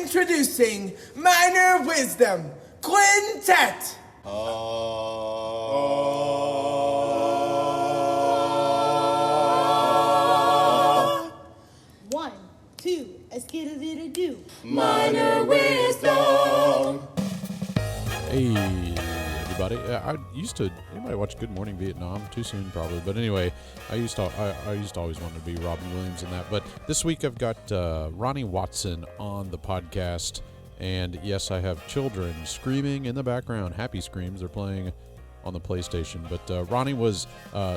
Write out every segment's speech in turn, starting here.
Introducing Minor Wisdom Quintet. One, two, a skittle-diddle-doo. Minor Wisdom. Hey, everybody. I used to, anybody watch Good Morning Vietnam? Too soon, probably. But anyway, I used to always want to be Robin Williams in that. But this week I've got Ronnie Watson on the podcast. And yes, I have children screaming in the background. Happy screams. They're playing on the PlayStation. But Ronnie was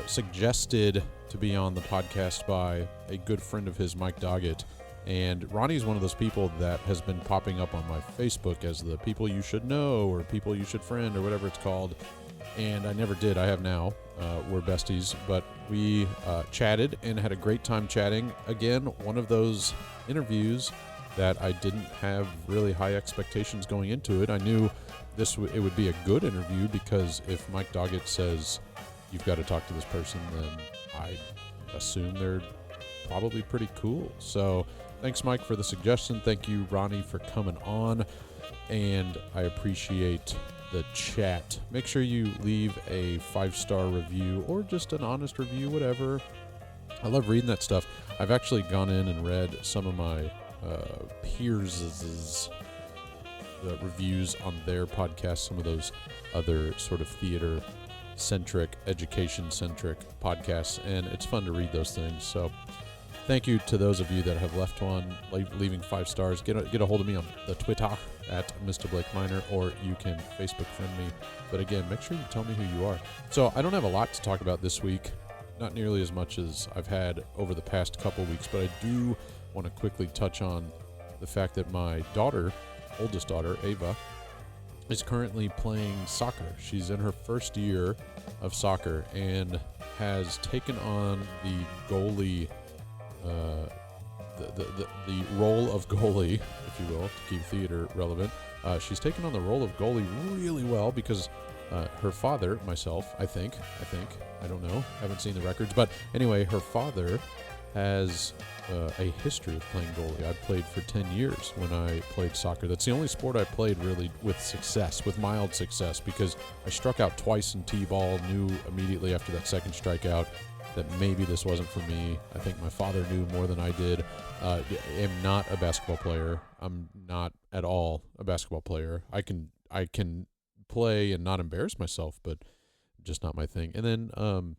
suggested to be on the podcast by a good friend of his, Mike Doggett. And Ronnie is one of those people that has been popping up on my Facebook as the people you should know or people you should friend or whatever it's called. And I never did. I have now. We're besties. But we chatted and had a great time chatting. Again, one of those interviews that I didn't have really high expectations going into it. I knew it would be a good interview because if Mike Doggett says you've got to talk to this person, then I assume they're probably pretty cool. So thanks, Mike, for the suggestion. Thank you, Ronnie, for coming on. And I appreciate the chat. Make sure you leave a 5-star review or just an honest review, whatever. I love reading that stuff. I've actually gone in and read some of my peers' reviews on their podcast, some of those other sort of theater-centric, education-centric podcasts, and it's fun to read those things. So thank you to those of you that have left one, leaving 5 stars. Get a hold of me on the Twitter at Mr. Blake Minor, or you can Facebook friend me. But again, make sure you tell me who you are. So I don't have a lot to talk about this week, not nearly as much as I've had over the past couple weeks, but I do want to quickly touch on the fact that my oldest daughter, Ava, is currently playing soccer. She's in her first year of soccer and has taken on the goalie, the role of goalie, if you will, to keep theater relevant. She's taken on the role of goalie really well because her father, myself, I think, I don't know, haven't seen the records, but anyway, her father has a history of playing goalie. I played for 10 years when I played soccer. That's the only sport I played really with mild success, because I struck out twice in T-ball, knew immediately after that second strikeout that maybe this wasn't for me. I think my father knew more than I did. I'm not a basketball player. I'm not at all a basketball player. I can play and not embarrass myself, but just not my thing. And then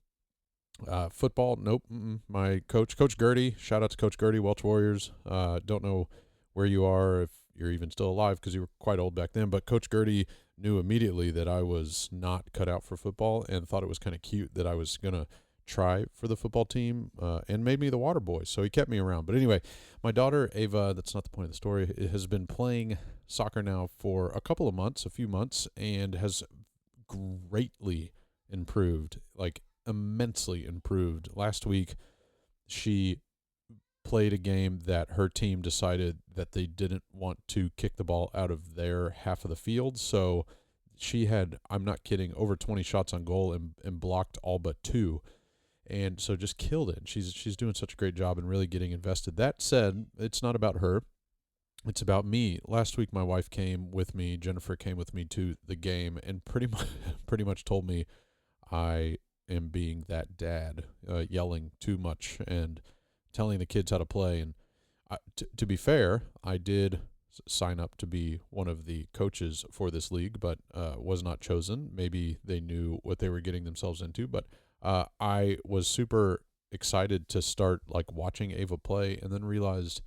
football, nope. My Coach Gertie, shout out to Coach Gertie, Welch Warriors. Don't know where you are, if you're even still alive, because you were quite old back then, but Coach Gertie knew immediately that I was not cut out for football and thought it was kind of cute that I was going to try for the football team, and made me the water boy, so he kept me around. But anyway, my daughter, Ava, that's not the point of the story, has been playing soccer now for a few months, and has greatly improved, like immensely improved. Last week, she played a game that her team decided that they didn't want to kick the ball out of their half of the field, so she had, I'm not kidding, over 20 shots on goal and blocked all but 2. And so just killed it. She's doing such a great job and really getting invested. That said, it's not about her. It's about me. Last week, my wife came with me. Jennifer came with me to the game and pretty much told me I am being that dad, yelling too much and telling the kids how to play. And to be fair, I did sign up to be one of the coaches for this league, but was not chosen. Maybe they knew what they were getting themselves into, but I was super excited to start watching Ava play, and then realized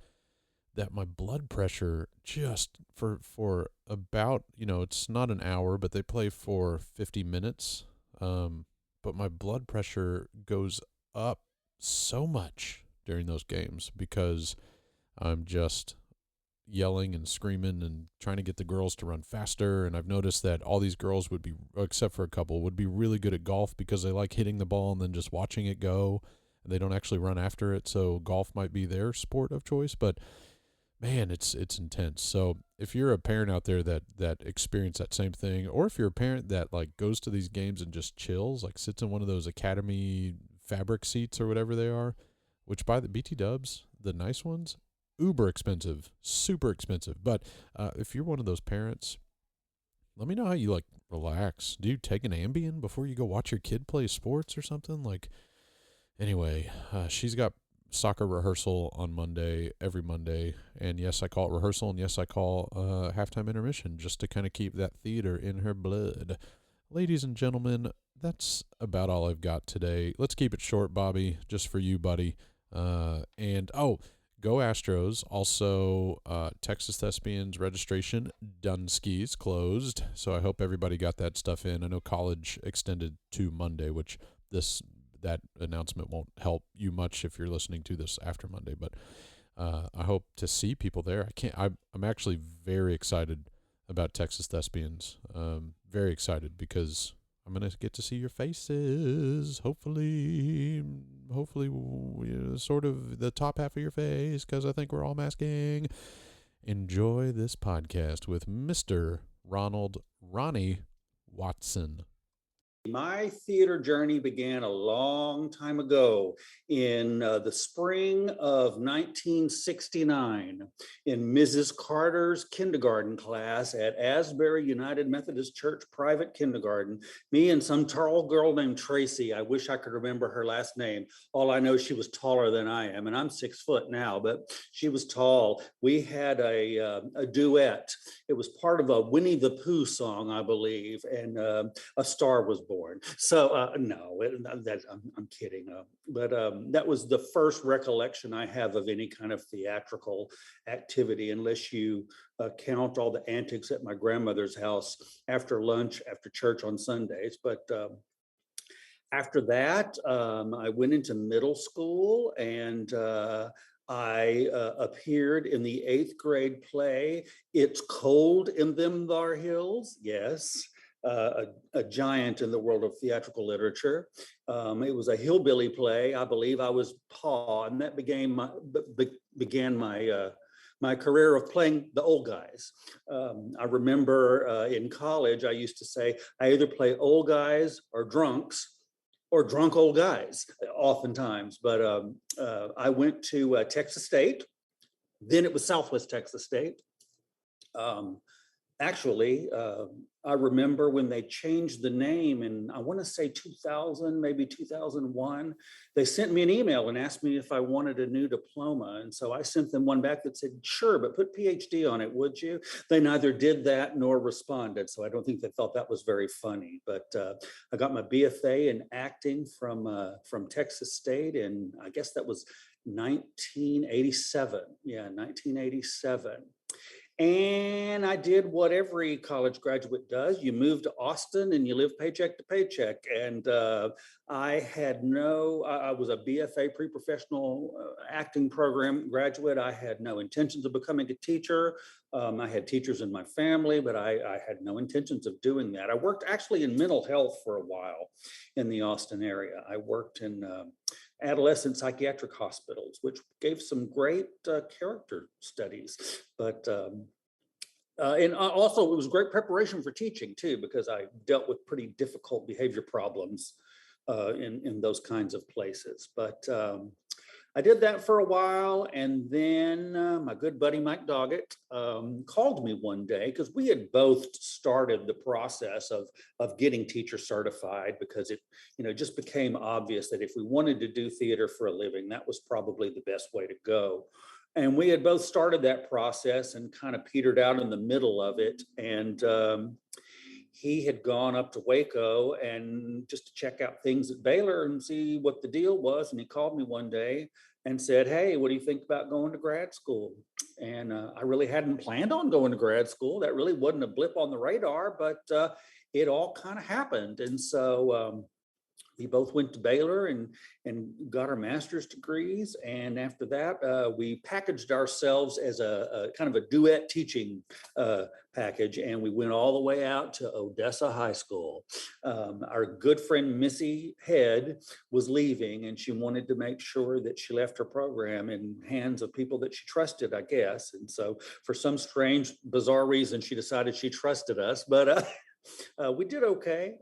that my blood pressure just for about, it's not an hour, but they play for 50 minutes. But my blood pressure goes up so much during those games because I'm just yelling and screaming and trying to get the girls to run faster. And I've noticed that all these girls would be, except for a couple, would be really good at golf because they like hitting the ball and then just watching it go, and they don't actually run after it. So golf might be their sport of choice, but man, it's intense. So if you're a parent out there that experience that same thing, or if you're a parent that goes to these games and just chills, sits in one of those Academy fabric seats or whatever they are, which by the BT Dubs, the nice ones, uber expensive, super expensive. But if you're one of those parents, let me know how you like relax. Do you take an Ambien before you go watch your kid play sports or something? Like, anyway, she's got soccer rehearsal on Monday, every Monday. And yes, I call it rehearsal, and yes, I call halftime intermission just to kind of keep that theater in her blood. Ladies and gentlemen, that's about all I've got today. Let's keep it short, Bobby, just for you, buddy. Go Astros. Also, Texas Thespians registration, Dunskies closed. So I hope everybody got that stuff in. I know college extended to Monday, which that announcement won't help you much if you're listening to this after Monday. But I hope to see people there. I'm actually very excited about Texas Thespians. Very excited because I'm going to get to see your faces, hopefully, sort of the top half of your face, because I think we're all masking. Enjoy this podcast with Mr. Ronnie Watson. My theater journey began a long time ago in the spring of 1969 in Mrs. Carter's kindergarten class at Asbury United Methodist Church private kindergarten. Me and some tall girl named Tracy. I wish I could remember her last name. All I know, she was taller than I am, and I'm 6 foot now, but she was tall. We had a duet. It was part of a Winnie the Pooh song, I believe, and A Star Was Born. So no, I'm kidding. But that was the first recollection I have of any kind of theatrical activity, unless you count all the antics at my grandmother's house after lunch, after church on Sundays. But after that, I went into middle school, and I appeared in the 8th grade play, It's Cold in Them Thar Hills. Yes. A giant in the world of theatrical literature. It was a hillbilly play. I believe I was Pa, and that began my career of playing the old guys. I remember in college, I used to say, I either play old guys or drunks, or drunk old guys, oftentimes. But I went to Texas State. Then it was Southwest Texas State. Actually, I remember when they changed the name in, I want to say 2000, maybe 2001, they sent me an email and asked me if I wanted a new diploma. And so I sent them one back that said, sure, but put PhD on it, would you? They neither did that nor responded. So I don't think they thought that was very funny. But I got my BFA in acting from Texas State. And I guess that was 1987. Yeah, 1987. And I did what every college graduate does. You move to Austin and you live paycheck to paycheck. And I was a BFA pre-professional acting program graduate. I had no intentions of becoming a teacher. I had teachers in my family, but I had no intentions of doing that. I worked actually in mental health for a while in the Austin area. I worked in adolescent psychiatric hospitals, which gave some great character studies. But and also it was great preparation for teaching too, because I dealt with pretty difficult behavior problems in those kinds of places. But I did that for a while, and then my good buddy Mike Doggett called me one day, because we had both started the process of getting teacher certified, because it just became obvious that if we wanted to do theater for a living, that was probably the best way to go. And we had both started that process and kind of petered out in the middle of it. And he had gone up to Waco and just to check out things at Baylor and see what the deal was. And he called me one day and said, hey, what do you think about going to grad school? And I really hadn't planned on going to grad school. That really wasn't a blip on the radar, but it all kind of happened. And so we both went to Baylor and got our master's degrees. And after that, we packaged ourselves as a kind of a duet teaching package. And we went all the way out to Odessa High School. Our good friend, Missy Head, was leaving, and she wanted to make sure that she left her program in hands of people that she trusted, I guess. And so for some strange, bizarre reason, she decided she trusted us, but we did okay.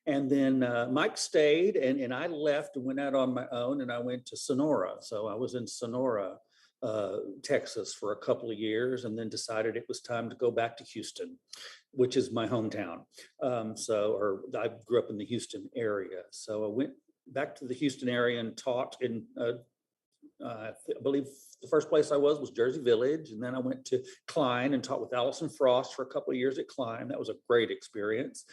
And then Mike stayed, and I left and went out on my own, and I went to Sonora. So I was in Sonora Texas for a couple of years, and then decided it was time to go back to Houston, which is my hometown. Or I grew up in the Houston area. So I went back to the Houston area and taught in, I believe the first place I was Jersey Village. And then I went to Klein and taught with Allison Frost for a couple of years at Klein. That was a great experience.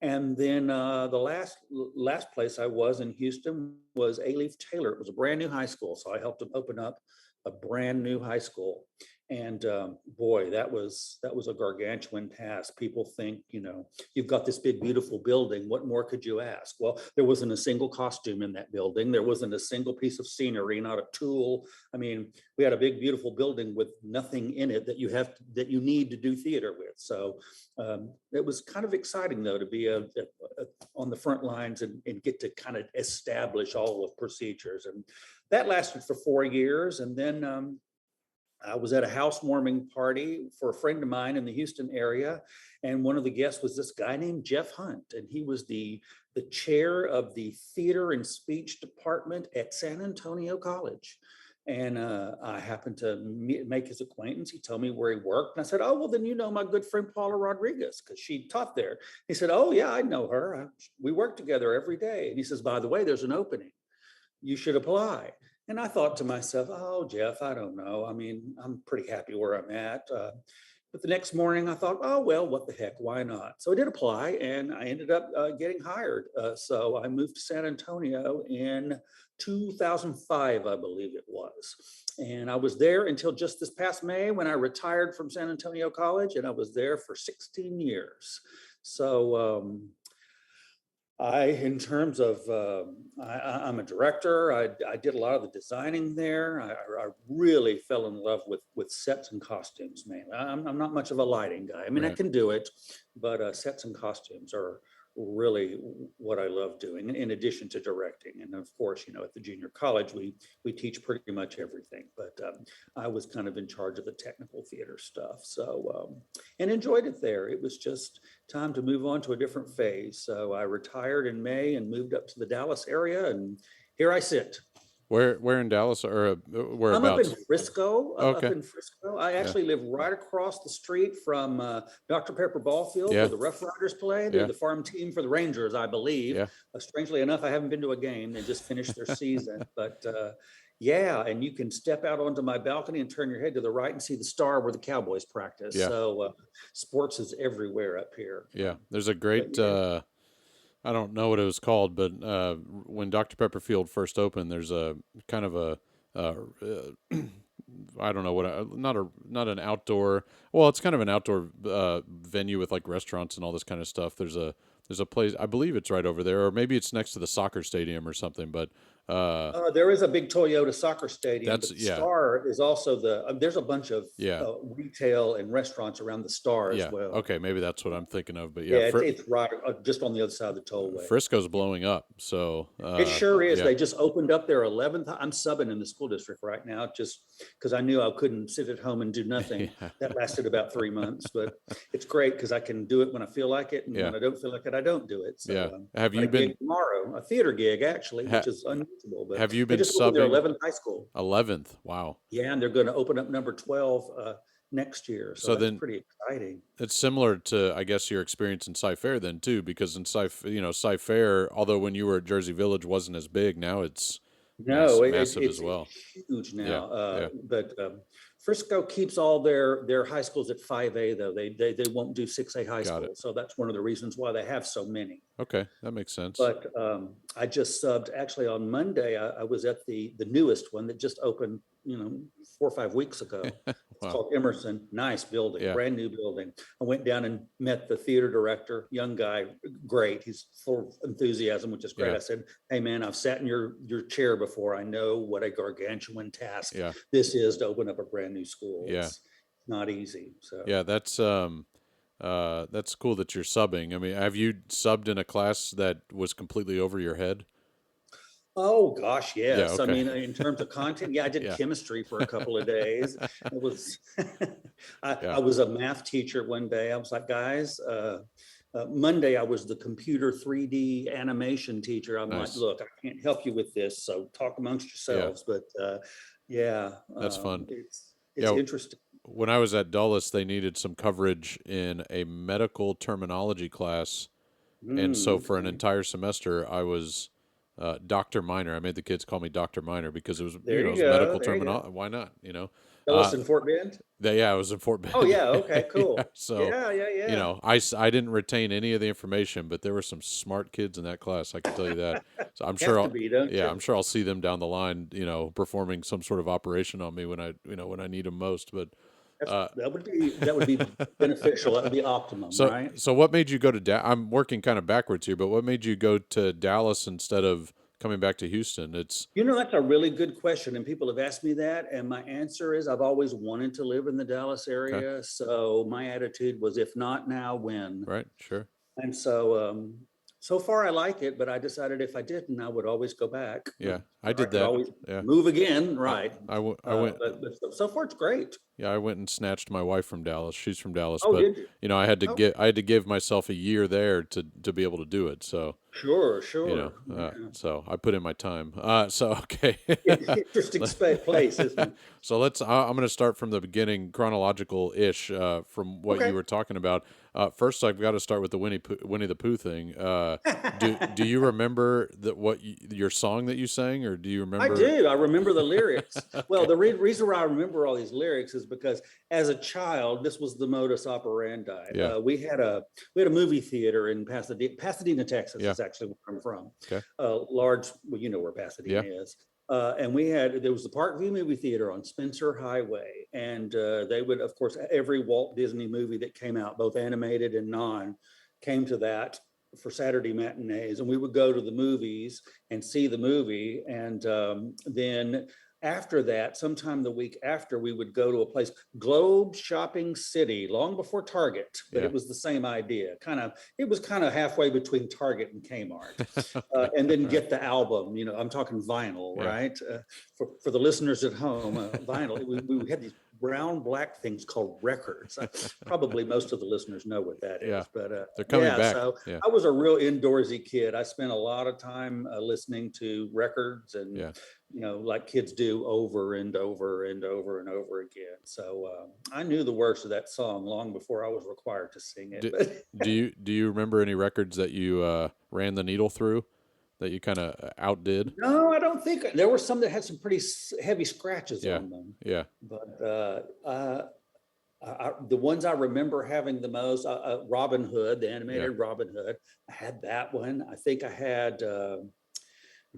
And then the last place I was in Houston was A-Leaf Taylor. It was a brand new high school. So I helped them open up a brand new high school. And boy, that was a gargantuan task. People think, you've got this big, beautiful building. What more could you ask? Well, there wasn't a single costume in that building. There wasn't a single piece of scenery, not a tool. I mean, we had a big, beautiful building with nothing in it that you need to do theater with. So it was kind of exciting, though, to be on the front lines and get to kind of establish all of procedures. And that lasted for 4 years. And then I was at a housewarming party for a friend of mine in the Houston area, and one of the guests was this guy named Jeff Hunt, and he was the chair of the theater and speech department at San Antonio College. And I happened to make his acquaintance. He told me where he worked, and I said, "Oh, well, then you know my good friend Paula Rodriguez, because she taught there." He said, "Oh, yeah, I know her. We work together every day." And he says, "By the way, there's an opening. You should apply." And I thought to myself, "Oh, Jeff, I don't know. I mean, I'm pretty happy where I'm at." But the next morning I thought, "Oh, well, what the heck, why not?" So I did apply, and I ended up getting hired. So I moved to San Antonio in 2005, I believe it was. And I was there until just this past May, when I retired from San Antonio College, and I was there for 16 years. So in terms of, I'm a director. I did a lot of the designing there. I really fell in love with sets and costumes, man. I'm not much of a lighting guy. I mean, I can do it, but sets and costumes are really what I love doing, in addition to directing. And of course, at the junior college, we teach pretty much everything, but I was kind of in charge of the technical theater stuff. So, and enjoyed it there. It was just time to move on to a different phase. So I retired in May and moved up to the Dallas area, and here I sit. Where in Dallas, or whereabouts? I'm up in Frisco. Okay. Up in Frisco. I actually live right across the street from Dr. Pepper Ball Field, where the Rough Riders play. They're the farm team for the Rangers, I believe. Yeah. Strangely enough, I haven't been to a game. They just finished their season. But yeah, and you can step out onto my balcony and turn your head to the right and see the Star where the Cowboys practice. Yeah. So sports is everywhere up here. Yeah, there's a great... I don't know what it was called, but when Dr. Pepper Field first opened, there's a kind of a I don't know what, not an outdoor. Well, it's kind of an outdoor venue with like restaurants and all this kind of stuff. There's a place, I believe it's right over there, or maybe it's next to the soccer stadium or something. But there is a big Toyota soccer stadium. That's, but the Star is also there's a bunch of Yeah. Retail and restaurants around the Star yeah, as well. okay, maybe that's what I'm thinking of. But Yeah, it's right just on the other side of the tollway. Frisco's blowing up, so It sure is. yeah. They just opened up their 11th. I'm subbing in the school district right now, just because I knew I couldn't sit at home and do nothing. Yeah. That lasted about 3 months, but it's great because I can do it when I feel like it, and Yeah. when I don't feel like it, I don't do it. So, Yeah. Have you got a been gig tomorrow? A theater gig, actually, which is unusual. But have you they been just opened their subbing? 11th high school? 11th. Wow. Yeah, and they're going to open up number 12 next year. So that's then- pretty exciting. It's similar to, I guess, your experience in Sci-Fair then too, because in Sci-Fair, although when you were at Jersey Village wasn't as big, now it's massive it's as well. huge now. Yeah. But Frisco keeps all their high schools at 5A though. They won't do 6A high Got school. So that's one of the reasons why they have so many. Okay, that makes sense. But I just subbed actually on Monday. I was at the newest one that just opened, 4 or 5 weeks ago. It's Wow. called Emerson. Nice building, Yeah. brand new building. I went down and met the theater director, young guy, great. He's full of enthusiasm, which is great. Yeah. I said, "Hey man, I've sat in your chair before. I know what a gargantuan task Yeah. this is to open up a brand new school. Yeah. It's not easy." So Yeah, that's cool that you're subbing. I mean, have you subbed in a class that was completely over your head? Oh gosh, yes. okay. I mean, in terms of content, I did Yeah. chemistry for a couple of days. It was, Yeah. I was a math teacher one day. I was like, guys, Monday I was the computer 3D animation teacher. I'm Nice. like, look, I can't help you with this, so talk amongst yourselves. But Yeah, That's fun. it's Yeah, interesting. when I was at Dulles, they needed some coverage in a medical terminology class, and so for an Okay. entire semester, I was Doctor Minor. I made the kids call me Doctor Minor because There it you was go. medical There you go. terminology. Why not? Dulles in Fort Bend. Yeah, I was in Fort Oh Bend. yeah. Okay. Yeah, Cool. so Yeah. Yeah. Yeah. I didn't retain any of the information, but there were some smart kids in that class. I can tell you that. So Have to be, don't yeah, you? I'm sure I'll see them down the line. Performing some sort of operation on me when I need them most. But uh, That would be beneficial. That would be optimum, so right? so what made you go to I'm working kind of backwards here, but what made you go to Dallas instead of coming back to Houston? It's That's a really good question, and people have asked me that, and my answer is I've always wanted to live in the Dallas okay, area. So my attitude was, if not now, when? right? Sure. And so far I like it, but I decided if I didn't, I would always go back. Yeah, I Or I did could that. always Yeah, move again, I right? I went. But so far it's great. Yeah, I went and snatched my wife from Dallas. She's from Dallas, Oh, but did you? Oh, I had to give myself a year there to be able to do it. So, sure, sure. Yeah. so I put in my time. So okay. Interesting place, isn't it? So I'm going to start from the beginning, chronological ish, from what you Okay. were talking about. First, I've got to start with the Winnie the Pooh thing. Do you remember your song that you sang, or do you I remember? do. I remember the lyrics. Well, Okay. the reason why I remember all these lyrics is because as a child, this was the modus operandi. Yeah. We had a movie theater in Pasadena, Texas. Yeah. Is actually where I'm from. Okay. Large. Well, you know where Pasadena Yeah. is. And there was the Parkview movie theater on Spencer Highway, and they would, of course, every Walt Disney movie that came out, both animated and non, came to that for Saturday matinees, and we would go to the movies and see the movie, and then after that, sometime the week after, we would go to a place, Globe Shopping City, long before Target, but Yeah. it was the same idea. It was kind of halfway between Target and Kmart, Okay. and then All right. get the album. I'm talking vinyl, Yeah. right? For the listeners at home, vinyl. We had these brown black things called records. Probably most of the listeners know what that Yeah. is, but They're coming back. So Yeah. I was a real indoorsy kid. I spent a lot of time listening to records and Yeah. like kids do, over and over and over and over again. So I knew the words of that song long before I was required to sing it. Do, But do you remember any records that you ran the needle through that you kind of outdid? no, I don't think there were some that had some pretty heavy scratches Yeah. on them. Yeah. But the ones I remember having the most, Robin Hood, the animated Robin Hood, I had that one. I think I had, I'm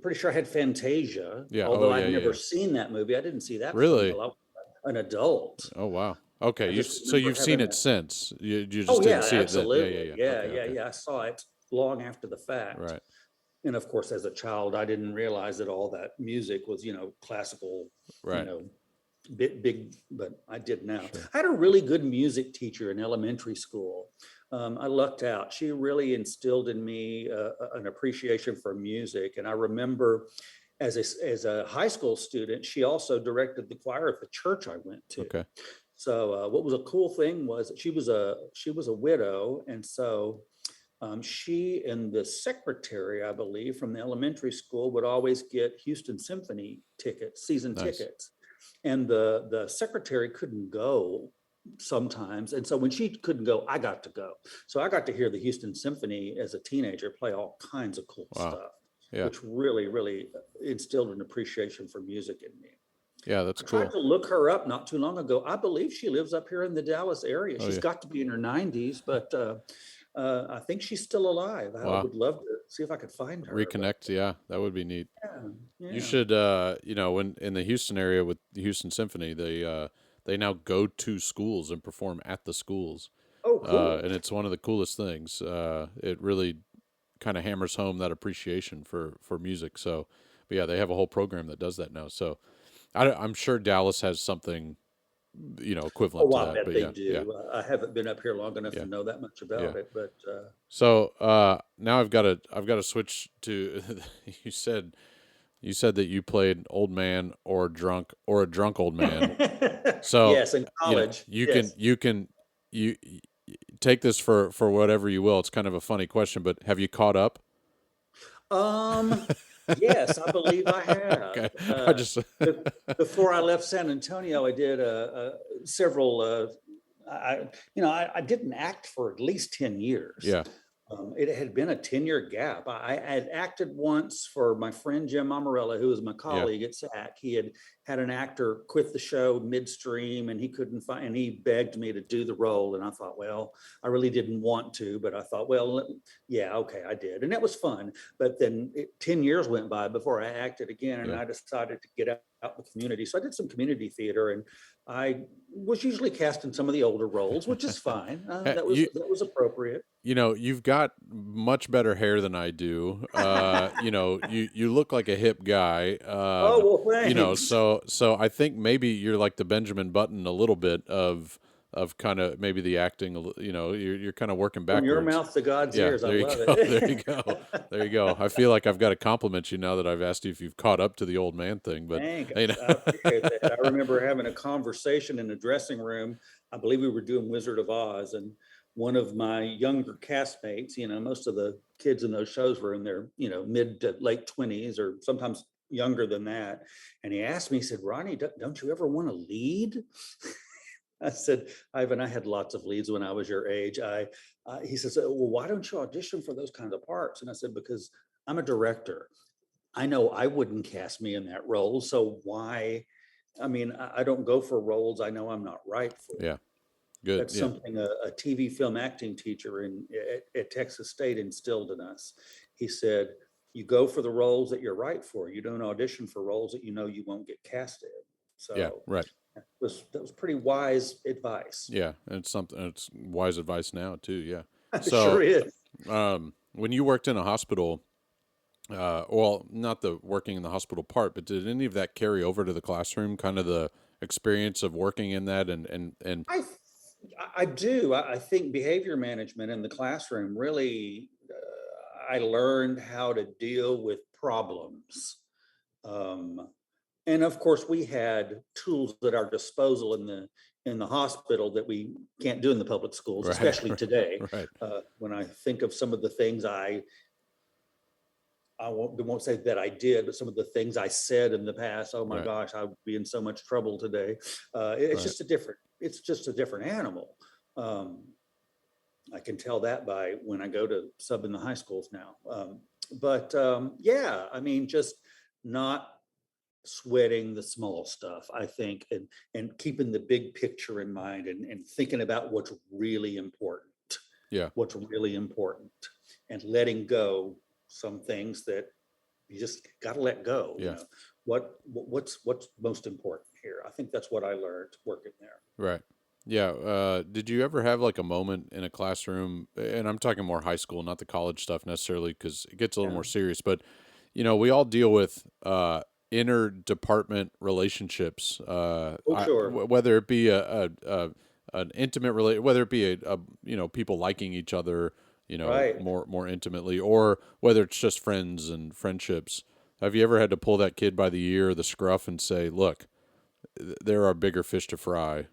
pretty sure I had Fantasia, Yeah. although Oh, yeah. I'd Yeah. never seen that movie. I didn't see that film Really? until I was an adult. Oh, wow. Okay. I just So remember you've seen having it that. since. You just Oh yeah, didn't see it then. Yeah. Yeah. absolutely. Yeah. Yeah, Okay. yeah, Okay. yeah. I saw it long after the fact. Right. And of course, as a child, I didn't realize that all that music was, classical, Right. big, but I did now. Sure. I had a really good music teacher in elementary school. I lucked out. She really instilled in me an appreciation for music. And I remember as a high school student, she also directed the choir at the church I went to. Okay. So what was a cool thing was that she was a widow, and so she and the secretary, I believe, from the elementary school would always get Houston Symphony tickets, season Nice. tickets, and the secretary couldn't go sometimes, and so when she couldn't go, I got to go. So I got to hear the Houston Symphony as a teenager play all kinds of cool Wow. stuff, Yeah. which really, really instilled an appreciation for music in me. Yeah. That's I cool. tried to look her up not too long ago. I believe she lives up here in the Dallas area. Oh, She's yeah. got to be in her 90s, but I think she's still alive. I Wow. would love to see if I could find her. Reconnect. Yeah. That would be neat. Yeah, You yeah. should, when in the Houston area with the Houston Symphony, they now go to schools and perform at the schools. Oh, cool. And it's one of the coolest things. It really kind of hammers home that appreciation for music. So, but yeah, they have a whole program that does that now. So, I'm sure Dallas has something, equivalent Oh, to I that. bet But they yeah, yeah, do. I haven't been up here long enough yeah, to know that much about yeah. it, but So now I've got to switch to you said that you played old man or a drunk old man. So yes, in college, you yes. can you take this for whatever you will. It's kind of a funny question, but have you caught up? Um, Yes, I believe I have. Okay. I just Be- Before I left San Antonio, I did several. I didn't act for at least 10 years. yeah. It had been a 10-year gap. I had acted once for my friend Jim Amarella, who was my Yeah. colleague at SAC. He had an actor quit the show midstream, and he couldn't find, and he begged me to do the role. And I thought, well, I really didn't want to, but I thought, well, yeah, okay, I did, and that was fun. But then 10 years went by before I acted again, and Yeah. I decided to get out in the community. So I did some community theater, and I was usually cast in some of the older roles, which is fine. Hey, That was appropriate. you've got much better hair than I do. You look like a hip guy. Oh, well, thanks. So I think maybe you're like the Benjamin Button a little bit of kind of maybe the acting. You're kind of working From your backwards. mouth to God's Yeah, ears. I there you love go. it. There you go. There you go. I feel like I've got to compliment you now that I've asked you if you've caught up to the old man thing. But Thanks. you know, I appreciate that. I remember having a conversation in the dressing room. I believe we were doing Wizard of Oz, and one of my younger castmates, most of the kids in those shows were in their, mid to late 20s or sometimes younger than that. And he asked me, he said, Ronnie, don't you ever want to lead? I said, Ivan, I had lots of leads when I was your age. He says, well, why don't you audition for those kinds of parts? And I said, because I'm a director. I know I wouldn't cast me in that role. So why? I mean, I don't go for roles I know I'm not right for. yeah, good. That's Yeah, something a TV film acting teacher at Texas State instilled in us. He said, you go for the roles that you're right for. You don't audition for roles that you know you won't get cast in. yeah, So right. that was pretty wise advice. Yeah, and it's wise advice now too. Yeah. It So, sure is. when you worked in a hospital, well, not the working in the hospital part, but did any of that carry over to the classroom? Kind of the experience of working in that, and I do. I think behavior management in the classroom really, I learned how to deal with problems. Um, and of course, we had tools at our disposal in the hospital that we can't do in the public schools, Right, especially today. right, When I think of some of the things I won't say that I did, but some of the things I said in the past, oh my Right. gosh, I would be in so much trouble today. It's Right. it's just a different animal. I can tell that by when I go to sub in the high schools now. Yeah, I mean, just not sweating the small stuff, I think, and keeping the big picture in mind and thinking about what's really important, Yeah, and letting go some things that you just got to let go. yeah, What's most important here? I think that's what I learned working there. right. Yeah. Did you ever have like a moment in a classroom, and I'm talking more high school, not the college stuff necessarily, because it gets a little Yeah. more serious, but we all deal with interdepartment relationships, Oh, sure. whether it be an intimate whether it be people liking each other, Right. more intimately, or whether it's just friends and friendships. Have you ever had to pull that kid by the ear or the scruff and say, "Look, there are bigger fish to fry.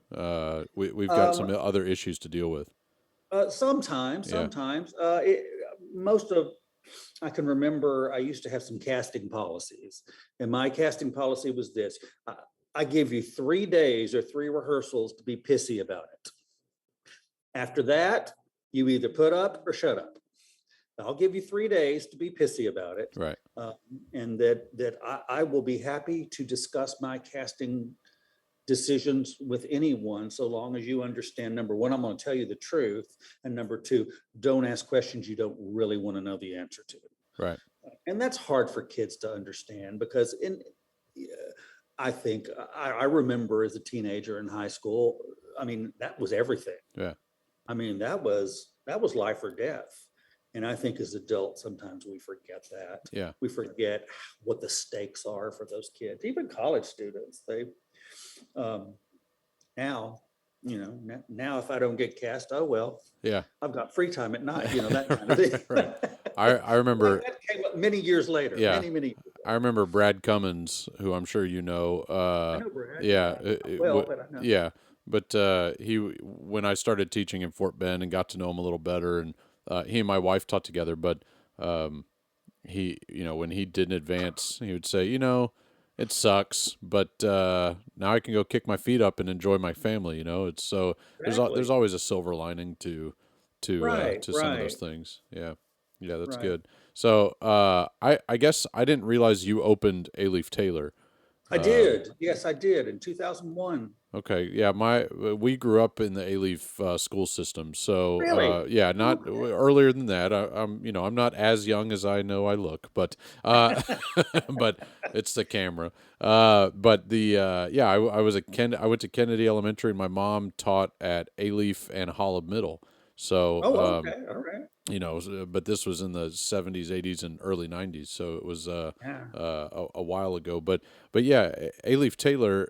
We've got some other issues to deal with." Sometimes, Yeah. most of, I can remember I used to have some casting policies, and my casting policy was this: I give you 3 days or 3 rehearsals to be pissy about it. After that, you either put up or shut up. I'll give you 3 days to be pissy about it, Right. and that I will be happy to discuss my casting decisions with anyone, so long as you understand, number one, I'm going to tell you the truth, and number two, don't ask questions you don't really want to know the answer to. Right. And that's hard for kids to understand, because I think I remember as a teenager in high school, I mean, that was everything. Yeah. I mean, that was life or death. And I think as adults, sometimes we forget that. Yeah. We forget what the stakes are for those kids, even college students. Now, now if I don't get cast, oh, well, Yeah. I've got free time at night, that kind of thing. Right. I remember. That came up many years later. Yeah. Many. I remember Brad Cummins, who I'm sure you know. I know Brad. Yeah. But I know. Yeah. But when I started teaching in Fort Bend and got to know him a little better, and he and my wife taught together, but when he didn't advance, he would say, it sucks, but now I can go kick my feet up and enjoy my family. It's so there's Exactly. always a silver lining Right, to some of those right, things. Yeah, yeah, that's right. good. So I guess I didn't realize you opened A Leaf Taylor. I Um, did. Yes, I did in 2001. Okay, yeah, we grew up in the A-Leaf school system, so Really? yeah, not Okay. earlier than that. I'm not as young as I know I look, but but it's the camera. But the yeah, I went to Kennedy Elementary, and my mom taught at A-Leaf and Holland Middle. So Oh, okay. All right. but this was in the 70s, 80s, and early 90s, so it was Yeah. a while ago. But yeah, A-Leaf Taylor.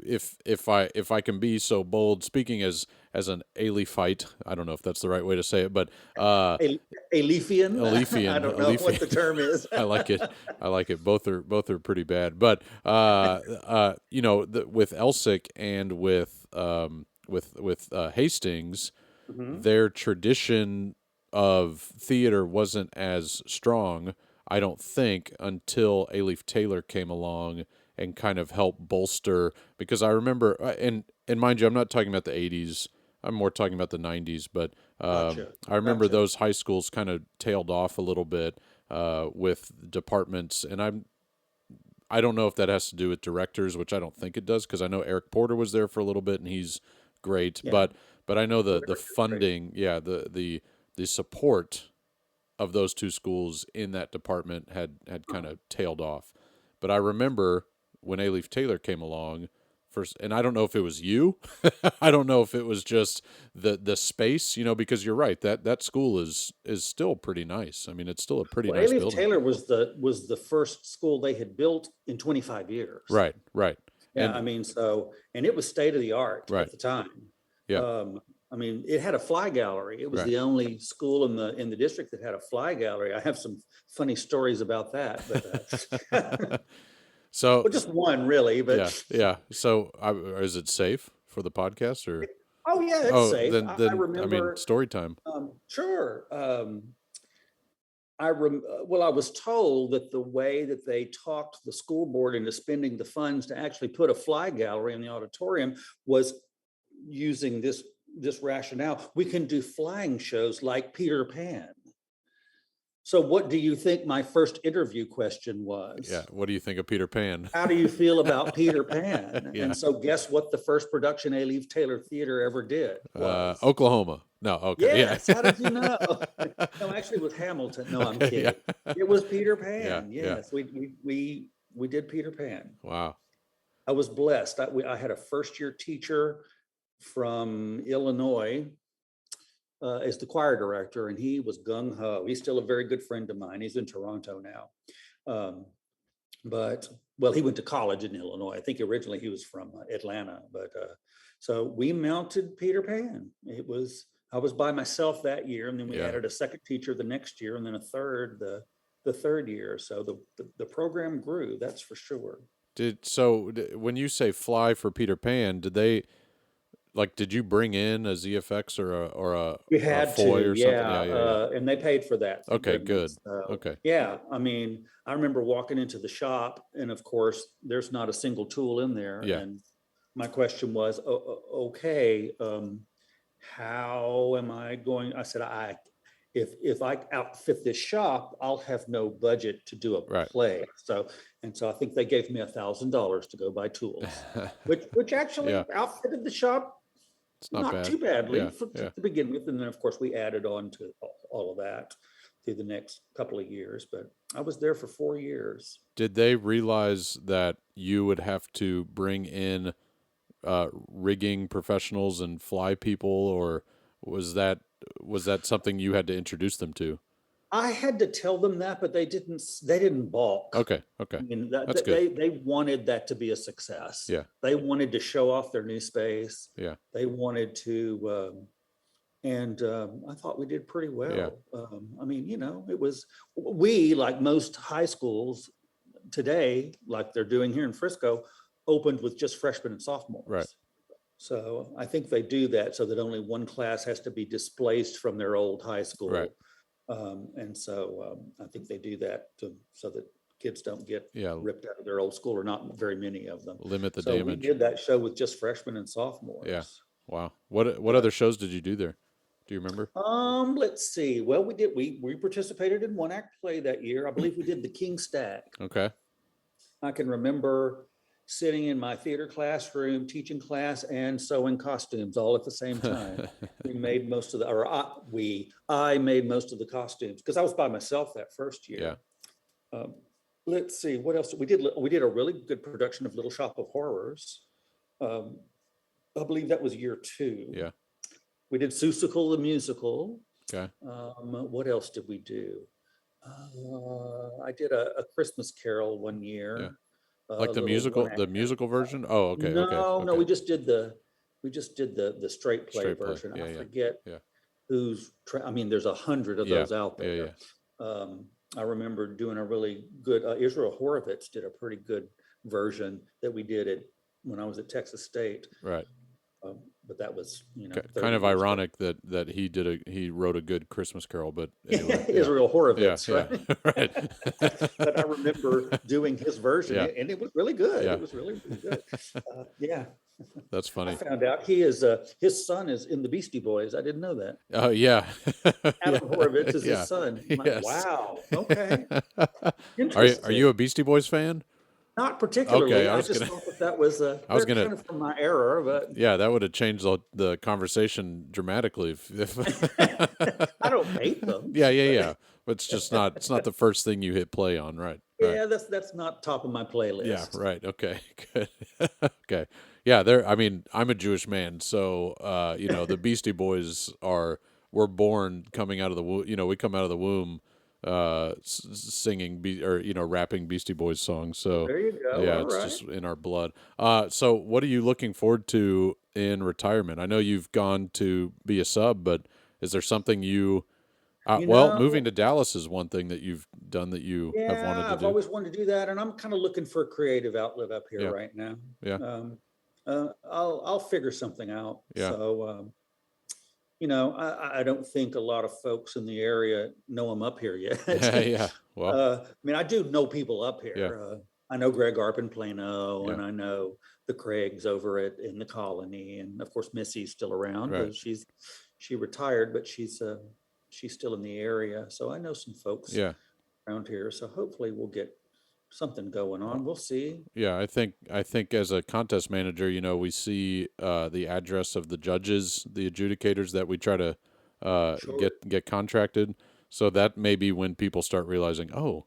If I can be so bold, speaking as an Alephite, I don't know if that's the right way to say it, but A, a Leafian? I don't know what the Alephian. term is. I like it. I like it. Both are pretty bad, but with Elsick and with Hastings, Mhm. their tradition of theater wasn't as strong, I don't think, until Aleph Taylor came along and kind of helped bolster. Because I remember, and mind you, I'm not talking about the '80s. I'm more talking about the '90s. But Gotcha. I remember Gotcha. those high schools kind of tailed off a little bit with departments, and I don't know if that has to do with directors, which I don't think it does, because I know Eric Porter was there for a little bit and he's great. Yeah. But I know Oh, the Eric is great. funding, yeah, the support of those two schools in that department had kind of tailed off. But I remember when Aleph Taylor came along first, and I don't know if it was you, I don't know if it was just the space, because you're right, that school is still pretty nice. I mean, it's still a pretty Well, nice Alief building. Taylor was the first school they had built in 25 years. Right, right, Yeah, and I mean, so, and it was state of the art right, at the time. yeah, I mean, it had a fly gallery. It was right. the only school in the district that had a fly gallery. I have some funny stories about that, but So, well, just one really. But yeah, yeah. So, is it safe for the podcast or? oh yeah, it's Oh, safe. I I mean, remember. story time. Sure. Well, I was told that the way that they talked the school board into spending the funds to actually put a fly gallery in the auditorium was using this rationale. We can do flying shows like Peter Pan. So what do you think my first interview question Yeah. was? What do you think of Peter Pan? How do you feel about Peter Pan? Yeah. And so guess what the first production Alief Taylor Theater ever did was? Oklahoma. No. Okay. Yeah. Yes, how did you know? No, actually with Hamilton. No, I'm Okay. kidding. Yeah. It was Peter Yeah. Pan. Yeah. Yes, we did Peter Pan. Wow. I was blessed. I had a first year teacher from Illinois as the choir director, and he was gung ho. He's still a very good friend of mine. He's in Toronto now. Um, but well, he went to college in Illinois. I think originally he was from Atlanta, but so we mounted Peter Pan. I was by myself that year, and then we Yeah. added a second teacher the next year, and then a third the third year. So the program grew. That's for sure. When you say fly for Peter Pan, did you bring in a ZFX We or a had Foy to, or something? yeah, Yeah. Yeah. Yeah. and they paid for that, thank Okay. Good. goodness. So, Okay. yeah, I mean, I remember walking into the shop, and of course, there's not a single tool in there. Yeah. And my question was, okay, how am I going? I said, if I outfit this shop, I'll have no budget to do a Right. play. So I think they gave me $1,000 to go buy tools, which actually Yeah. outfitted the shop It's not not bad. too badly Yeah. to Yeah. begin with. And then, of course, we added on to all of that through the next couple of years. But I was there for 4 years. Did they realize that you would have to bring in rigging professionals and fly people, or was that something you had to introduce them to? I had to tell them that, but they didn't balk. Okay, okay, I mean, that's good. they wanted that to be a success. Yeah, They wanted to show off their new space. yeah, They wanted to, and I thought we did pretty yeah, well. I mean, we, like most high schools today, like they're doing here in Frisco, opened with just freshmen and sophomores. right. So I think they do that so that only one class has to be displaced from their old high school. Right. And so I think they do that so that kids don't get Yeah, ripped out of their old school, or not very many of them. limit the So we damage. did that show with just freshmen and Yeah. sophomores. Wow. What other shows did you do there? Do you remember? Let's see. Well, we participated in one act play that year. I believe we did The King Stack. Okay. I can remember sitting in my theater classroom, teaching class and sewing costumes all at the same time. We made most of the, or I made most of the costumes because I was by myself that first year. Um, let's see, what else we did. We did a really good production of Little Shop of Horrors. I believe that was year 2. Yeah. We did Seussical the musical. Okay. What else did we do? I did a Christmas Carol one year. Yeah. Like the musical version? Oh, okay. No, Okay. no, we just did the straight play Straight play. version. Yeah, I yeah, forget yeah. I mean, there's 100 of Yeah, those out yeah, there. I remember doing a really good, Israel Horovitz did a pretty good version that we did when I was at Texas State. Right. But that was, Kind of ironic that he wrote a good Christmas Carol, but anyway, Israel Horovitz, yeah, right? right. But I remember doing his version, Yeah. and it was really good. Yeah. It was really, really good. Yeah. That's I funny. found out his son is in the Beastie Boys. I didn't know that. Oh, yeah. Adam Horovitz is Yeah. his son. I'm like, Yes. wow. Okay. Are Interesting. you a Beastie Boys fan? Not particularly. Okay, I just thought that was kind of from my era, but Yeah, that would have changed the conversation dramatically if I don't hate them. Yeah. But it's not the first thing you hit play on, right? Right. Yeah, that's not top of my playlist. Yeah, right. Okay, good. Okay. Yeah, I mean, I'm a Jewish man, so the Beastie Boys were born coming out of the womb. We come out of the womb singing rapping Beastie Boys songs. So There you go. yeah, All it's right. just in our blood. So what are you looking forward to in retirement? I know you've gone to be a sub, but is there something moving to Dallas is one thing that you've done that you have wanted to I've do. always wanted to do that, and I'm kind of looking for a creative outlet up here Yeah. right now. Yeah. I'll figure something out. Yeah. So, I don't think a lot of folks in the area know I'm up here yet. Yeah. Well, I mean, I do know people up here. Yeah. I know Greg Arp in Plano, Yeah. and I know the Craigs over in the Colony, and of course Missy's still around. Right. She retired, but she's still in the area. So I know some folks yeah. around here. So hopefully we'll get something going on. We'll see. Yeah, I think as a contest manager, we see the address of the judges, the adjudicators that we try to Sure. get contracted. So that may be when people start realizing, oh,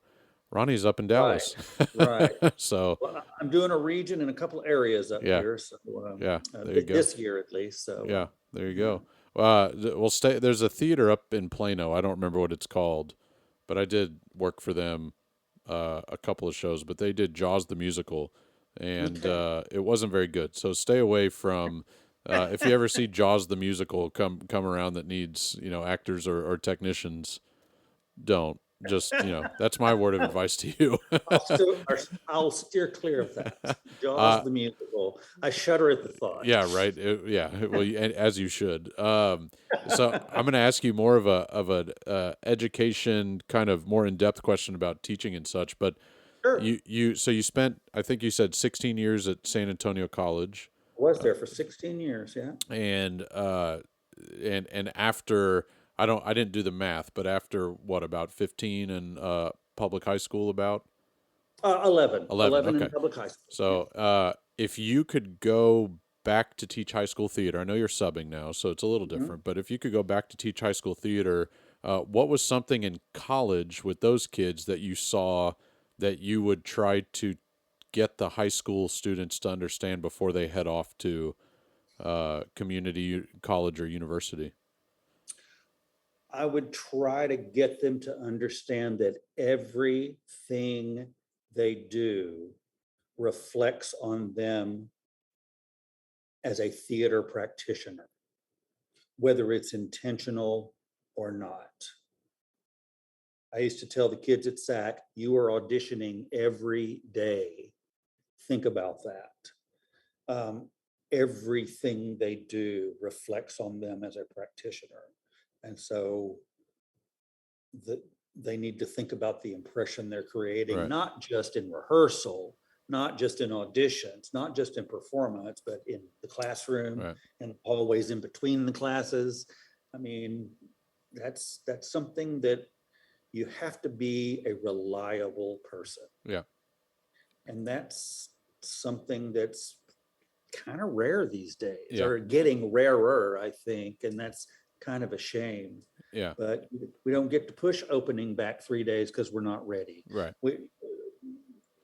Ronnie's up in Dallas. Right. So Well, I'm doing a region in a couple of areas up Yeah. here. So yeah, there you go. this year at least. So Yeah, there you go. We'll stay. There's a theater up in Plano. I don't remember what it's called, but I did work for them a couple of shows. But they did Jaws the musical, and it wasn't very good. So stay away from. If you ever see Jaws the musical come around that needs actors or technicians, don't. Just that's my word of advice to you. I'll steer clear of that. Jaws the musical. I shudder at the thought. Yeah, right. Well, as you should. So I'm going to ask you more of a education kind of more in depth question about teaching and such. But Sure. you spent, I think you said 16 years at San Antonio College. I was there for 16 years. Yeah. And after I didn't do the math, but after what, about 15 in public high school, about 11 okay. in public high school. So if you could go back to teach high school theater, I know you're subbing now, so it's a little different, but if you could go back to teach high school theater, what was something in college with those kids that you saw that you would try to get the high school students to understand before they head off to community college or university? I would try to get them to understand that everything they do reflects on them as a theater practitioner, whether it's intentional or not. I used to tell the kids at SAC, you are auditioning every day. Think about that. Everything they do reflects on them as a practitioner. And so that they need to think about the impression they're creating, Right. not just in rehearsal, not just in auditions, not just in performance, but in the classroom Right. and always in between the classes. I mean, that's something that you have to be a reliable person. Yeah. And that's something that's kind of rare these days, Yeah. or getting rarer, I think. And that's kind of a shame. Yeah. But we don't get to push opening back 3 days because we're not ready. Right.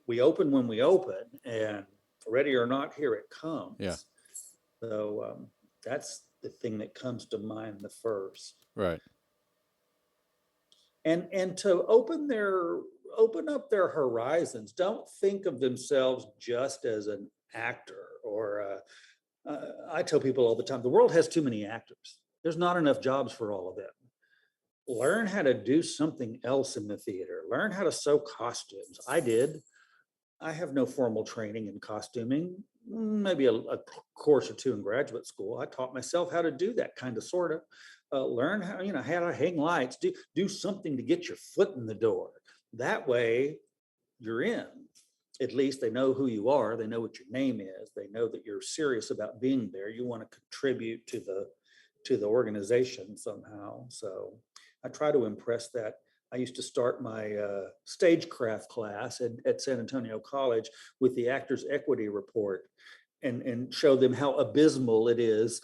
We open when we open, and ready or not, here it comes. Yeah. So that's the thing that comes to mind the first. Right. And to open up their horizons. Don't think of themselves just as an actor, or I tell people all the time, the world has too many actors. There's not enough jobs for all of them. Learn how to do something else in the theater. Learn how to sew costumes. I did. I have no formal training in costuming, maybe a course or two in graduate school. I taught myself how to do that kind of sort of. Learn how, how to hang lights, do something to get your foot in the door. That way you're in. At least they know who you are. They know what your name is. They know that you're serious about being there. You want to contribute to the organization somehow. So I try to impress that. I used to start my stagecraft class at San Antonio College with the Actors Equity Report, and show them how abysmal it is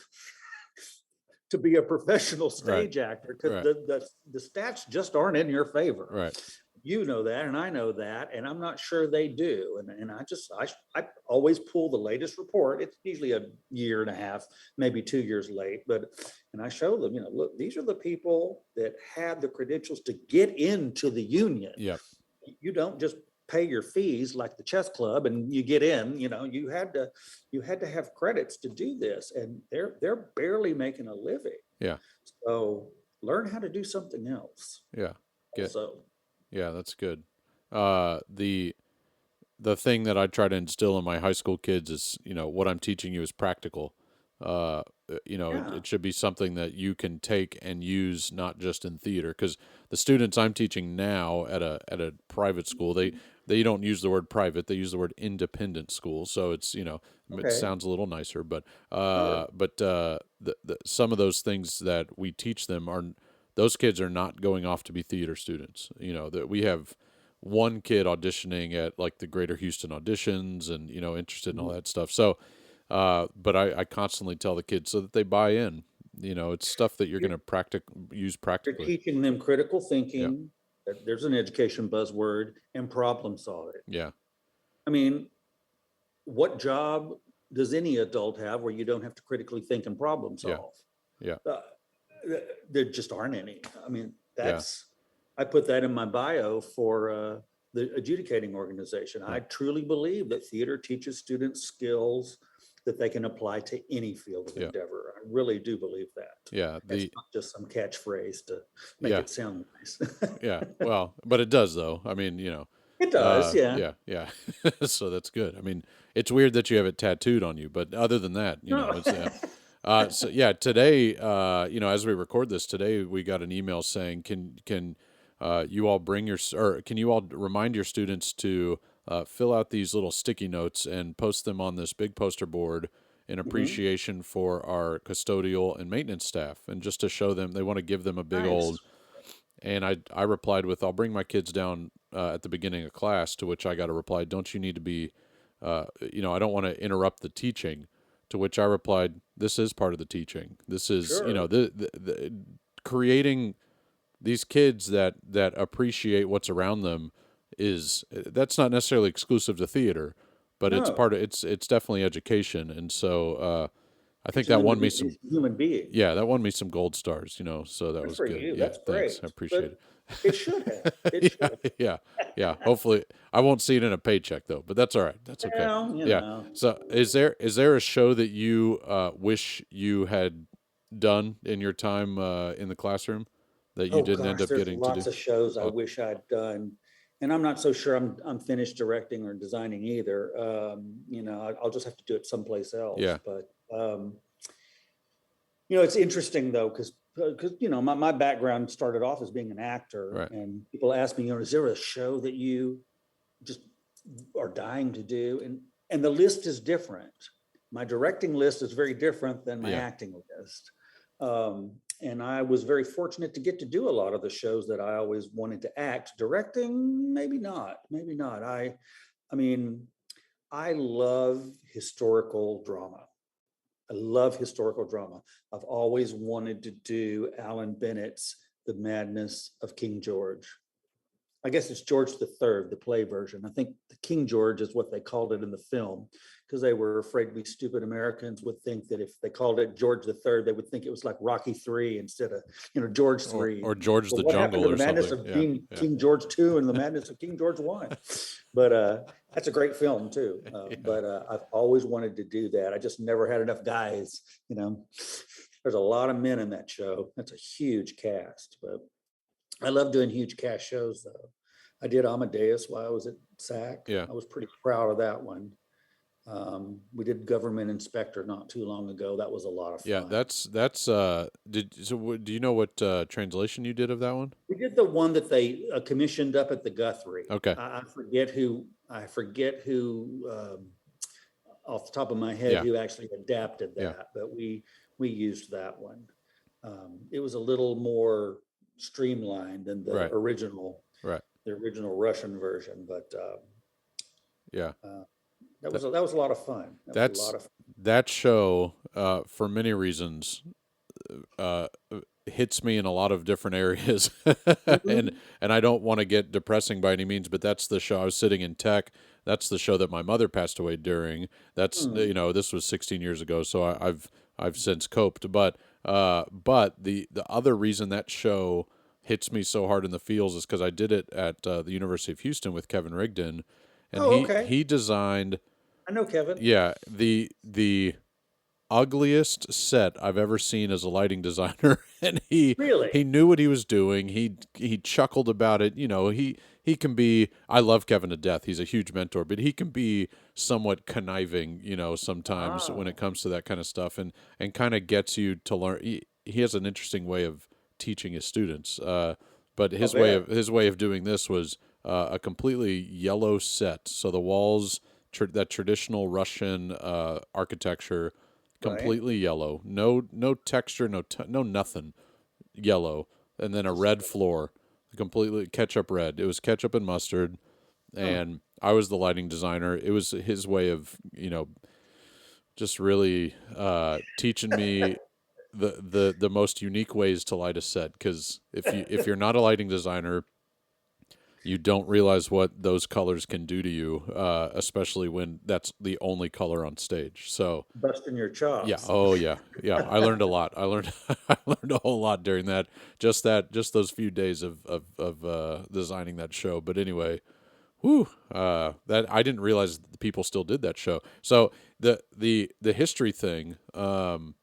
to be a professional stage actor, because the stats just aren't in your favor. Right. You know that, and I know that, and I'm not sure they do. And I always pull the latest report. It's usually a year and a half, maybe 2 years late, and I show them, look, these are the people that had the credentials to get into the union. Yep. You don't just pay your fees like the chess club and you get in. You had to have credits to do this, and they're barely making a living. Yeah. So learn how to do something else. Yeah. So. Yeah, that's good. The thing that I try to instill in my high school kids is, what I'm teaching you is practical. It should be something that you can take and use, not just in theater. Because the students I'm teaching now at a private school, they don't use the word private; they use the word independent school. So it's it sounds a little nicer, but some of those things that we teach them those kids are not going off to be theater students. That we have one kid auditioning at like the Greater Houston auditions, and interested in all that stuff. So. But I constantly tell the kids so that they buy in. It's stuff that you're going to use practically. You're teaching them critical thinking. Yep. There's an education buzzword, and problem solving. Yeah. I mean, what job does any adult have where you don't have to critically think and problem solve? Yeah. There just aren't any. I mean, I put that in my bio for the adjudicating organization. I truly believe that theater teaches students skills that they can apply to any field of endeavor. I really do believe that. Yeah. It's not just some catchphrase to make it sound nice. Yeah. Well, but it does though. I mean, it does. Yeah. So that's good. I mean, it's weird that you have it tattooed on you, but other than that, it's so yeah, today, as we record this today, we got an email saying, can you all can you all remind your students to fill out these little sticky notes and post them on this big poster board in appreciation for our custodial and maintenance staff, and just to show them, they want to give them a big old. And I replied with, I'll bring my kids down at the beginning of class, to which I got a reply, don't you need to be, I don't want to interrupt the teaching, to which I replied, this is part of the teaching. This is, the creating these kids that appreciate what's around them that's not necessarily exclusive to theater, but it's part of, it's definitely education. And so, I think that won me some human being. Yeah, that won me some gold stars, so that was good. You. Yeah, That's thanks. great. I appreciate it. It should have. It should. Yeah. Hopefully, I won't see it in a paycheck though, but that's all right. That's okay. Well, So, is there a show that you wish you had done in your time in the classroom that you didn't end up getting to do? There's lots of shows I wish I'd done, and I'm not so sure I'm finished directing or designing either. I'll just have to do it someplace else. Yeah. But it's interesting though, because because my background started off as being an actor, Right. and people ask me, is there a show that you just are dying to do? And the list is different. My directing list is very different than my acting list. And I was very fortunate to get to do a lot of the shows that I always wanted to act. Directing, maybe not. I mean, I love historical drama. I've always wanted to do Alan Bennett's The Madness of King George. I guess it's George III, the play version. I think the King George is what they called it in the film, because they were afraid we stupid Americans would think that if they called it George III, they would think it was like Rocky III instead of George III. Or George the what Jungle happened to or the madness something. of King George II and the madness of King George I. But that's a great film too. But I've always wanted to do that. I just never had enough guys. There's a lot of men in that show. That's a huge cast, but I love doing huge cast shows though. I did Amadeus while I was at SAC. Yeah. I was pretty proud of that one. We did Government Inspector not too long ago. That was a lot of fun. Yeah, that's do you know what translation you did of that one? We did the one that they commissioned up at the Guthrie. Okay. I forget who off the top of my head who actually adapted that, but we used that one. It was a little more streamlined than the original. Right. The original Russian version, but that was a lot of fun. That show, for many reasons, hits me in a lot of different areas, and I don't want to get depressing by any means, but that's the show. I was sitting in tech. That's the show that my mother passed away during. That's this was 16 years ago, so I've since coped. But the other reason that show hits me so hard in the feels is because I did it at the University of Houston with Kevin Rigdon, and he designed. I know Kevin. Yeah, the ugliest set I've ever seen as a lighting designer, and he knew what he was doing. He chuckled about it. He can be. I love Kevin to death. He's a huge mentor, but he can be somewhat conniving. Sometimes when it comes to that kind of stuff, and kind of gets you to learn. He has an interesting way of teaching his students. But his way of doing this was a completely yellow set. So the walls, that traditional Russian architecture, completely yellow. No texture, no nothing. Yellow, and then a red floor, completely ketchup red. It was ketchup and mustard, and I was the lighting designer. It was his way of just really teaching me the most unique ways to light a set, because if you're not a lighting designer, you don't realize what those colors can do to you, especially when that's the only color on stage. So busting your chops. Yeah. Oh yeah. Yeah. I learned a lot. I learned a whole lot during just those few days of designing that show. But anyway, that I didn't realize that people still did that show. So the history thing, I'm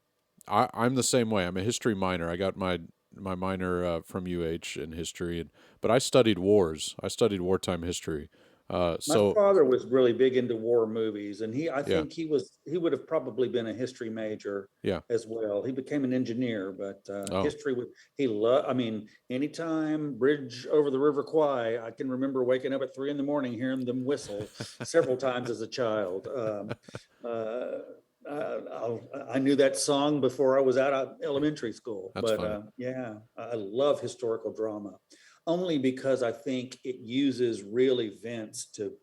the same way. I'm a history minor. I got my minor from UH in history, but I studied wars. I studied wartime history. My father was really big into war movies, and I think he would have probably been a history major as well. He became an engineer, but history anytime Bridge over the River Kwai, I can remember waking up at 3 a.m, hearing them whistle several times as a child. I knew that song before I was out of elementary school. That's funny. I love historical drama, only because I think it uses real events to